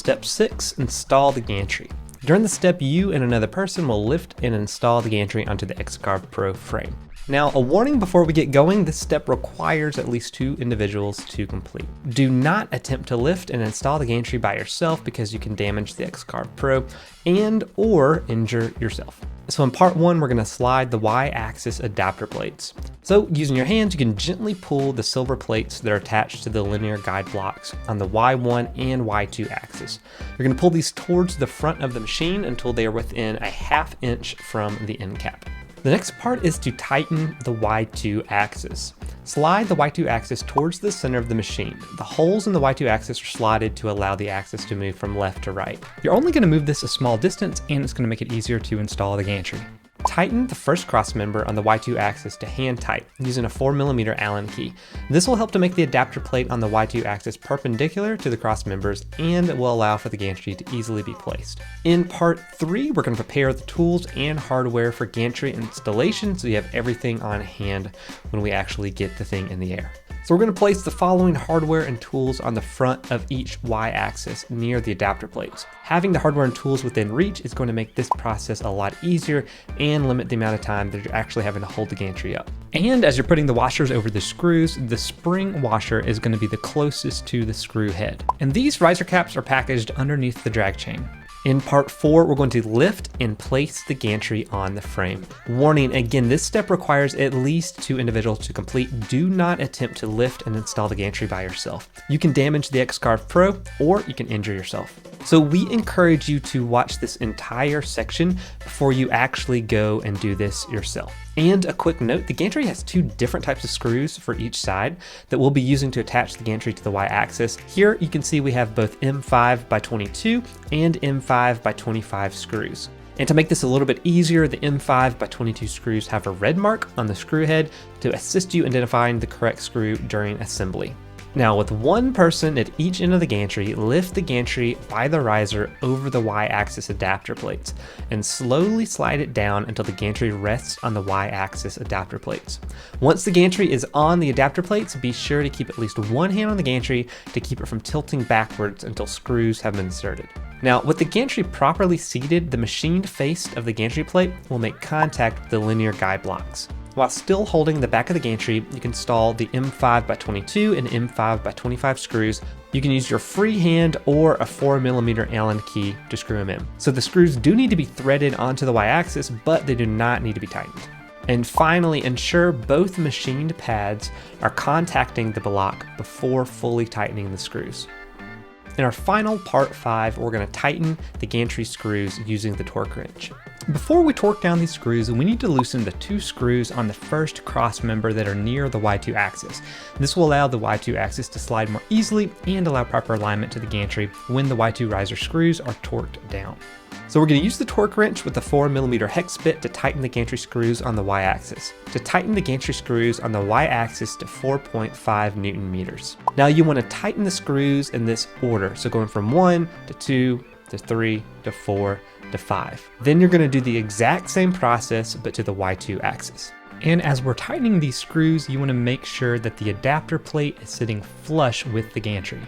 Step 6, install the gantry. During the step, you and another person will lift and install the gantry onto the X-Carve Pro frame. Now, a warning before we get going, this step requires at least 2 individuals to complete. Do not attempt to lift and install the gantry by yourself because you can damage the X-Carve Pro and or injure yourself. So in part 1, we're going to slide the Y-axis adapter plates. So using your hands, you can gently pull the silver plates that are attached to the linear guide blocks on the Y1 and Y2 axis. You're going to pull these towards the front of the machine until they are within a ½ inch from the end cap. The next part is to tighten the Y2 axis. Slide the Y2 axis towards the center of the machine. The holes in the Y2 axis are slotted to allow the axis to move from left to right. You're only going to move this a small distance, and it's going to make it easier to install the gantry. Tighten the first cross member on the Y2 axis to hand tight using a 4mm Allen key. This will help to make the adapter plate on the Y2 axis perpendicular to the cross members and will allow for the gantry to easily be placed. In part 3, we're going to prepare the tools and hardware for gantry installation so you have everything on hand when we actually get the thing in the air. So we're going to place the following hardware and tools on the front of each Y-axis near the adapter plates. Having the hardware and tools within reach is going to make this process a lot easier and limit the amount of time that you're actually having to hold the gantry up. And as you're putting the washers over the screws, the spring washer is going to be the closest to the screw head. And these riser caps are packaged underneath the drag chain. In part 4, we're going to lift and place the gantry on the frame. Warning, again, this step requires at least 2 individuals to complete. Do not attempt to lift and install the gantry by yourself. You can damage the X-Carve Pro or you can injure yourself. So we encourage you to watch this entire section before you actually go and do this yourself. And a quick note, the gantry has 2 different types of screws for each side that we'll be using to attach the gantry to the Y-axis. Here you can see we have both M5x22 and M5x25 screws. And to make this a little bit easier, the M5x22 screws have a red mark on the screw head to assist you identifying the correct screw during assembly. Now with 1 person at each end of the gantry, lift the gantry by the riser over the Y-axis adapter plates and slowly slide it down until the gantry rests on the Y-axis adapter plates. Once the gantry is on the adapter plates, be sure to keep at least 1 hand on the gantry to keep it from tilting backwards until screws have been inserted. Now, with the gantry properly seated, the machined face of the gantry plate will make contact with the linear guide blocks. While still holding the back of the gantry, you can install the M5x22 and M5x25 screws. You can use your free hand or a 4mm Allen key to screw them in. So the screws do need to be threaded onto the Y-axis, but they do not need to be tightened. And finally, ensure both machined pads are contacting the block before fully tightening the screws. In our final part 5, we're going to tighten the gantry screws using the torque wrench. Before we torque down these screws, we need to loosen the 2 screws on the first cross member that are near the Y2 axis. This will allow the Y2 axis to slide more easily and allow proper alignment to the gantry when the Y2 riser screws are torqued down. So we're going to use the torque wrench with the 4mm hex bit to tighten the gantry screws on the Y-axis. To tighten the gantry screws on the Y-axis to 4.5 Newton meters. Now you want to tighten the screws in this order, so going from 1 to 2 to 3 to 4 to 5. Then you're going to do the exact same process but to the Y2 axis. And as we're tightening these screws, you want to make sure that the adapter plate is sitting flush with the gantry.